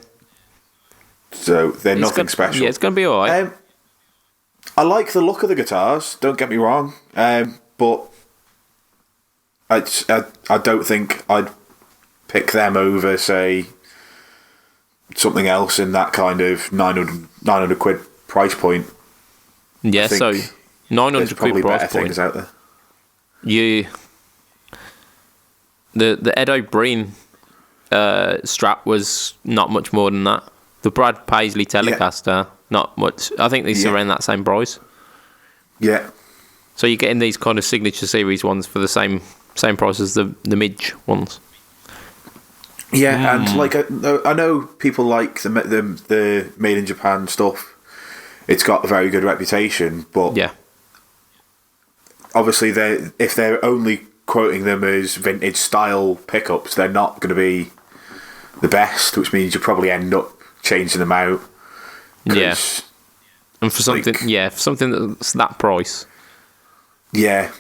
they're nothing special. Yeah, it's going to be alright. I like the look of the guitars, don't get me wrong, but I don't think I'd pick them over, say, something else in that kind of 900 quid price point. Yeah, so 900 quid price better point. Things out there. The Ed O'Brien Strat was not much more than that. The Brad Paisley Telecaster, not much. I think these are around that same price. Yeah. So you're getting these kind of signature series ones for the same price as the Midge ones. Yeah, and like I know people like the made in Japan stuff. It's got a very good reputation, but obviously if they're only quoting them as vintage style pickups, they're not going to be the best, which means you probably end up changing them out. Yeah, and for something, for something that's that price. Yeah.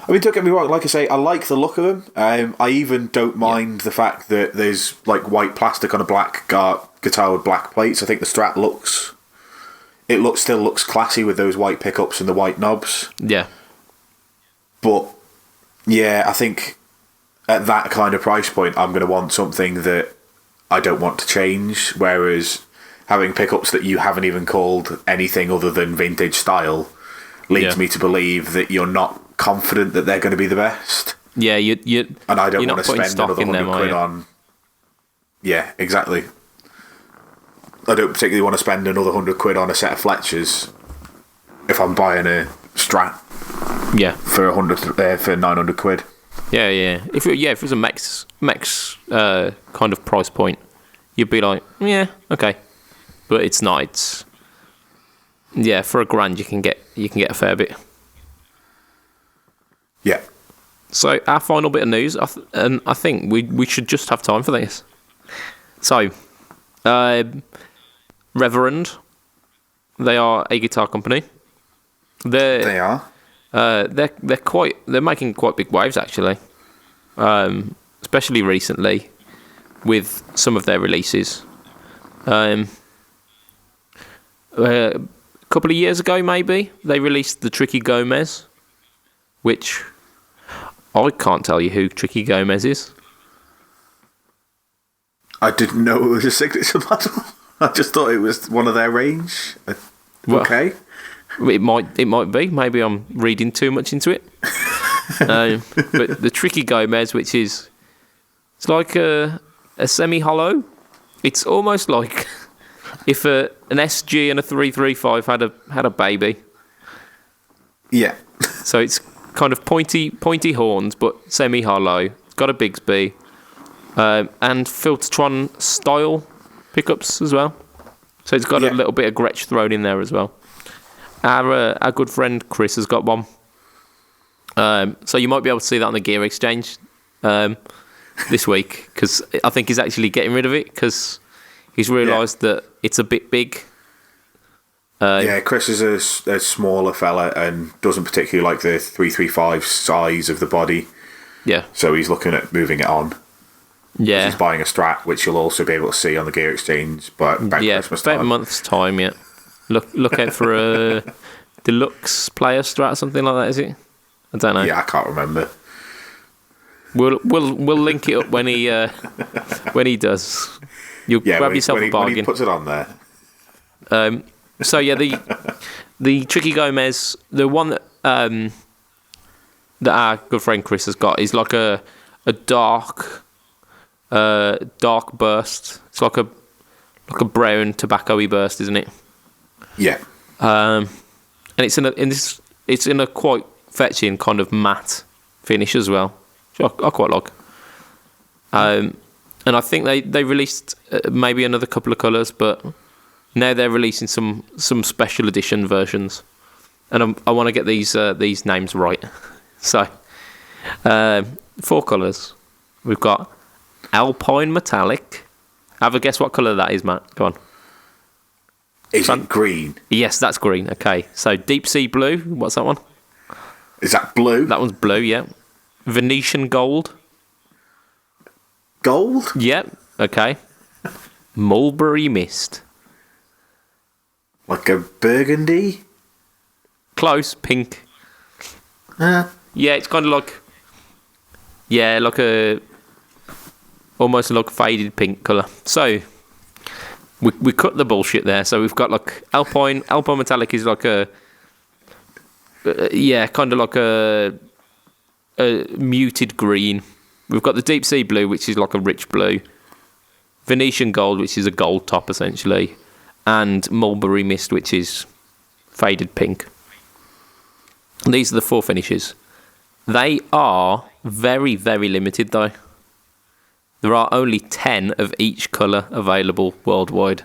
I mean, don't get me wrong. Like I say, I like the look of them. I even don't mind the fact that there's like white plastic on a black guitar with black plates. I think the Strat still looks classy with those white pickups and the white knobs. Yeah. But yeah, I think at that kind of price point, I'm going to want something that I don't want to change. Whereas having pickups that you haven't even called anything other than vintage style leads me to believe that you're not confident that they're going to be the best. Yeah, and I don't want to spend another £100 on. Yeah, exactly. I don't particularly want to spend another £100 on a set of Fletchers if I'm buying a Strat. Yeah, for £900. Yeah. If it was a max kind of price point, you'd be like, yeah, okay, but it's not. It's for £1,000 you can get a fair bit. Yeah. So our final bit of news, and I think we should just have time for this. So, Reverend, they are a guitar company. They are. They're making quite big waves actually, especially recently with some of their releases. A couple of years ago, maybe they released the Tricky Gomez, which I can't tell you who Tricky Gomez is. I didn't know it was a signature model. I just thought it was one of their range. Okay. It might be. Maybe I'm reading too much into it. But the Tricky Gomez, which is it's like a semi-hollow. It's almost like if an SG and a 335 had a baby. Yeah. So it's kind of pointy horns, but semi-hollow. It's got a Bigsby and Filtertron style pickups as well. So it's got a little bit of Gretsch thrown in there as well. Our good friend Chris has got one. So you might be able to see that on the Gear Exchange this week, because I think he's actually getting rid of it because he's realised that it's a bit big. Chris is a smaller fella and doesn't particularly like the 335 size of the body. Yeah. So he's looking at moving it on. Yeah. He's buying a Strat, which you'll also be able to see on the Gear Exchange by Christmas time. About a month's time, yeah. Look out for a deluxe player Strat, something like that, is it? I don't know. Yeah, I can't remember. We'll link it up when he does. You'll grab yourself a bargain. When he puts it on there. So yeah, the Tricky Gomez, the one that our good friend Chris has got is like a dark burst. It's like a brown tobacco-y burst, isn't it? Yeah. And it's in a quite fetching kind of matte finish as well, which I quite like. And I think they released maybe another couple of colours, but now they're releasing some special edition versions, and I want to get these names right. So 4 colours. We've got Alpine Metallic. Have a guess what colour that is, Matt. Go on. Is it green? Yes, that's green. Okay, so Deep Sea Blue. What's that one? Is that blue? That one's blue. Yeah. Venetian Gold. Gold? Yep. Okay. Mulberry Mist. Like a burgundy? Close. Pink. Yeah, it's kind of like almost like faded pink colour. So we cut the bullshit there. So we've got like Alpine Metallic is like kind of like a muted green. We've got the Deep Sea Blue, which is like a rich blue. Venetian Gold, which is a gold top essentially, and Mulberry Mist, which is faded pink. And these are the 4 finishes. They are very, very limited though. There are only 10 of each colour available worldwide.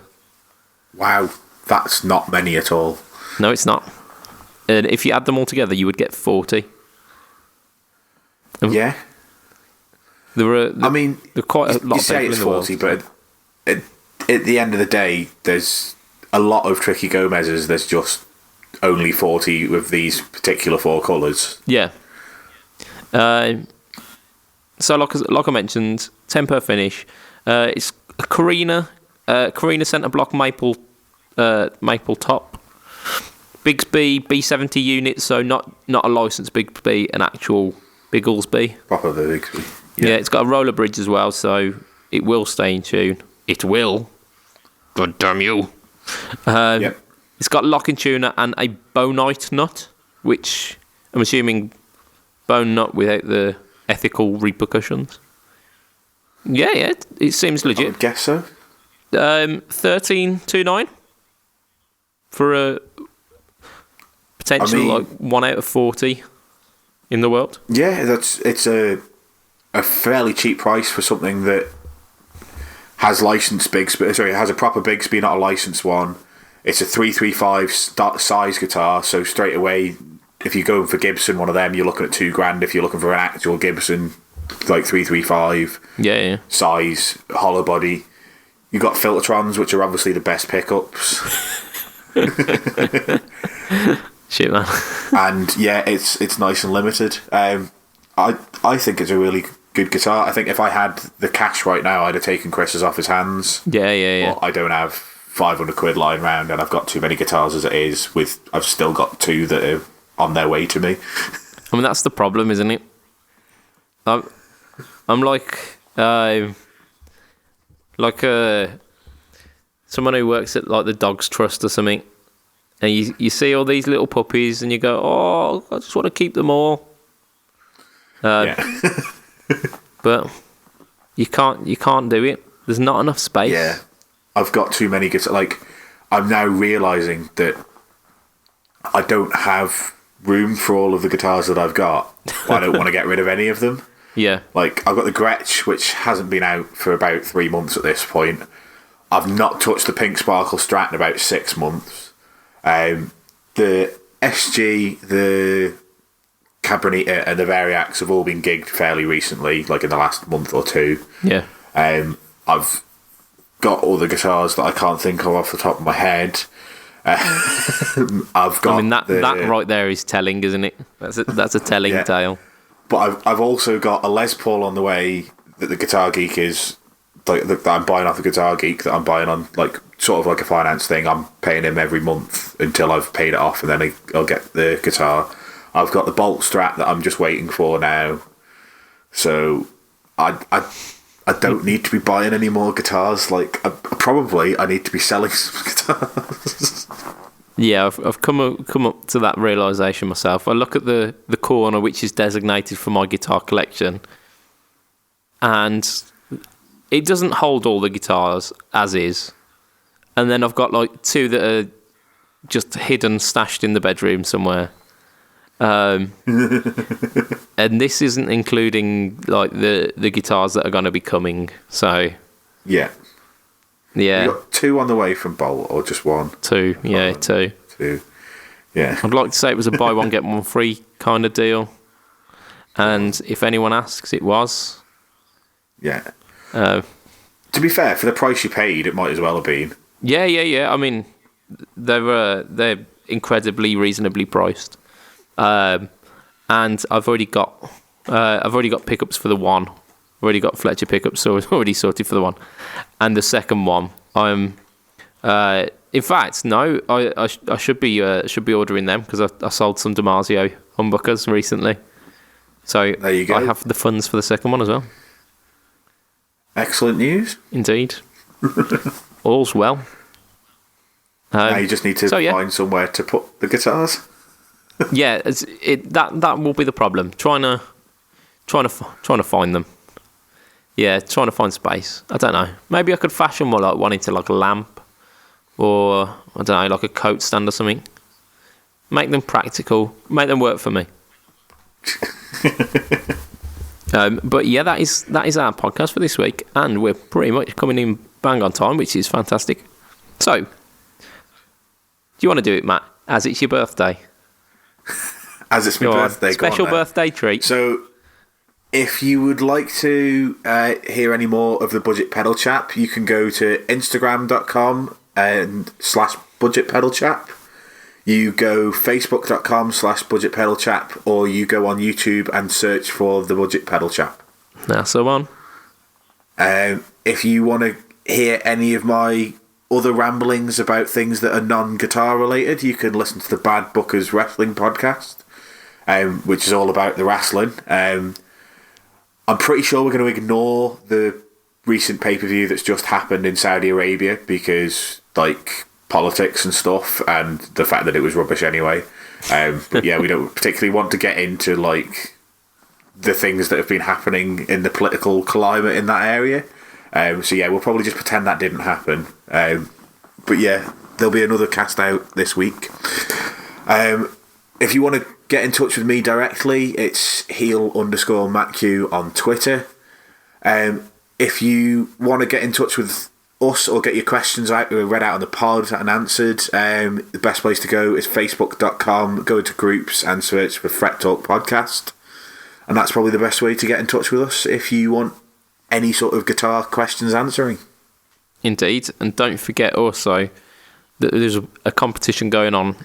Wow, that's not many at all. No, it's not. And if you add them all together, you would get 40. Yeah. There are quite a lot you of say people it's in the 40, world. but at the end of the day, there's a lot of Tricky Gomez's. There's just only 40 with these particular 4 colours. Yeah. So, like I mentioned, 10 per finish. It's a Carina centre block maple top. Bigsby B70 unit, so not a licensed Bigsby, an actual Bigglesby. Proper Bigsby. Yeah, it's got a roller bridge as well, so it will stay in tune. It will. God damn you. Yep. It's got locking tuner and a bonite nut, which I'm assuming bone nut without the ethical repercussions. Yeah, it seems I legit. would guess so. 13.29 for a potential like 1 out of 40 in the world. Yeah, it's a fairly cheap price for something that has licensed Bigsby. Sorry, it has a proper Bigsby, not a licensed one. It's a 335 size guitar, so straight away, if you're going for Gibson, one of them, you're looking at $2,000. If you're looking for an actual Gibson, like 335 size hollow body, you got Filtertrons, which are obviously the best pickups. Shit, man. And yeah, it's nice and limited. I think it's a really good guitar. I think if I had the cash right now, I'd have taken Chris's off his hands. Yeah. But I don't have 500 quid lying around, and I've got too many guitars as it is. I've still got 2 that are on their way to me. I mean, that's the problem, isn't it? I'm like someone who works at like the Dogs Trust or something, and you see all these little puppies, and you go, "Oh, I just want to keep them all." But you can't do it. There's not enough space. Yeah, I've got too many guitars. Like, I'm now realising that I don't have room for all of the guitars that I've got. I don't want to get rid of any of them. Yeah. Like, I've got the Gretsch, which hasn't been out for about 3 months at this point. I've not touched the Pink Sparkle Strat in about 6 months. The SG, the Cabronita, and the Variax have all been gigged fairly recently, like in the last month or 2. Yeah. I've got all the guitars that I can't think of off the top of my head. I've got. I mean, that right there is telling, isn't it? That's a telling tale. But I've also got a Les Paul on the way that the Guitar Geek is like that I'm buying off the Guitar Geek, that I'm buying on like sort of like a finance thing. I'm paying him every month until I've paid it off, and then I'll get the guitar. I've got the Bolt Strat that I'm just waiting for now. So I don't need to be buying any more guitars. Like, I need to be selling some guitars. Yeah, I've come up to that realisation myself. I look at the corner which is designated for my guitar collection, and it doesn't hold all the guitars as is. And then I've got like 2 that are just hidden, stashed in the bedroom somewhere. And this isn't including like the guitars that are going to be coming. So yeah. You got 2 on the way from Bolt, or just 1? 2, yeah, 2. 2, yeah. I'd like to say it was a buy one get one free kind of deal, and if anyone asks, it was. Yeah. To be fair, for the price you paid, it might as well have been. Yeah. I mean, they're incredibly reasonably priced. And I've already got pickups for the one. I've already got Fletcher pickups, so it's already sorted for the one. And the second one, I'm. In fact, no, I should be ordering them because I sold some Damasio humbuckers recently. So there you go. I have the funds for the second one as well. Excellent news. Indeed. All's well. Now you just need to find somewhere to put the guitars. Yeah, that will be the problem. Trying to find them. yeah, trying to find space. I don't know. Maybe I could fashion one into like a lamp, or I don't know, like a coat stand or something. Make them practical. Make them work for me. But yeah, that is our podcast for this week, and we're pretty much coming in bang on time, which is fantastic. So, do you want to do it, Matt? As it's your birthday. As it's my birthday, special birthday treat. So, if you would like to hear any more of the Budget Pedal Chap, you can go to Instagram.com and /Budget Pedal Chap. You go Facebook.com/Budget Pedal Chap, or you go on YouTube and search for the Budget Pedal Chap. That's the one. If you want to hear any of my other ramblings about things that are non-guitar related, you can listen to the Bad Bookers Wrestling podcast, which is all about the wrestling. I'm pretty sure we're going to ignore the recent pay-per-view that's just happened in Saudi Arabia because, like, politics and stuff, and the fact that it was rubbish anyway. But yeah, we don't particularly want to get into, like, the things that have been happening in the political climate in that area. So yeah, we'll probably just pretend that didn't happen. But yeah, there'll be another cast out this week. If you want to get in touch with me directly, it's heel_MattQ on Twitter. If you want to get in touch with us or get your questions read out on the pod and answered, the best place to go is facebook.com, go to groups and search for Fret Talk Podcast. And that's probably the best way to get in touch with us if you want any sort of guitar questions answering. Indeed. And don't forget also that there's a competition going on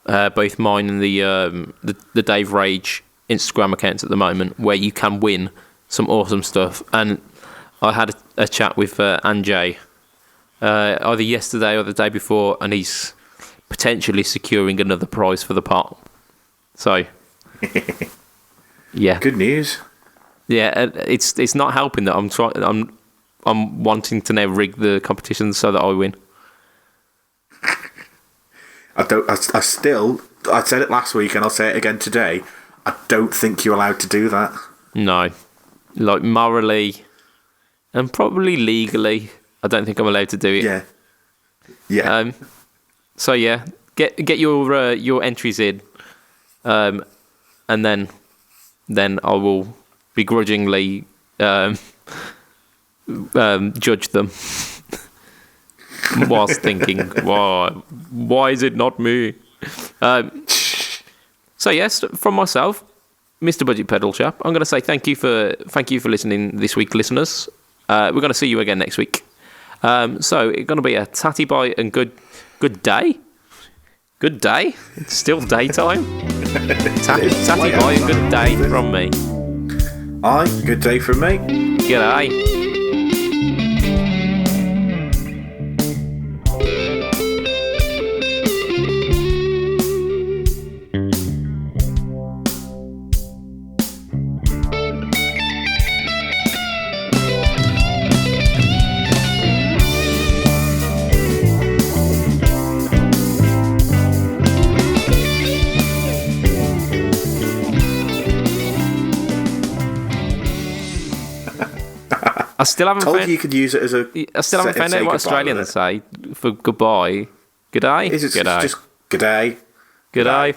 both mine and the Dave Rage Instagram accounts at the moment, where you can win some awesome stuff. And I had a chat with Anjay either yesterday or the day before, and he's potentially securing another prize for the pot. So, yeah, good news. Yeah, it's not helping that I'm wanting to now rig the competition so that I win. I said it last week and I'll say it again today. I don't think you're allowed to do that. No, like morally and probably legally, I don't think I'm allowed to do it. Yeah. So yeah, get your entries in, and then I will begrudgingly judge them whilst thinking, why is it not me? So yes, from myself, Mr. Budget Pedal Chap, I'm going to say thank you for listening this week, listeners. We're going to see you again next week. So it's going to be a tatty bye and good day. Good day. It's still daytime. Tatty bye and good day from me. Aye, good day from me. G'day. I still haven't told you could use it as a. I still haven't found out what Australians say for goodbye. G'day. Is it g'day. Just g'day? G'day.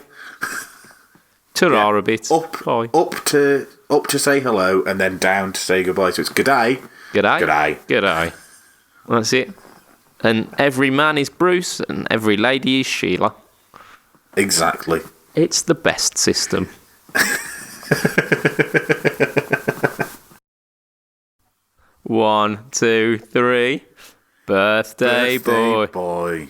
Ta-ra a bit. Up to say hello and then down to say goodbye. So it's g'day. G'day. G'day. G'day. That's it. And every man is Bruce and every lady is Sheila. Exactly. It's the best system. 1, 2, 3. Birthday boy.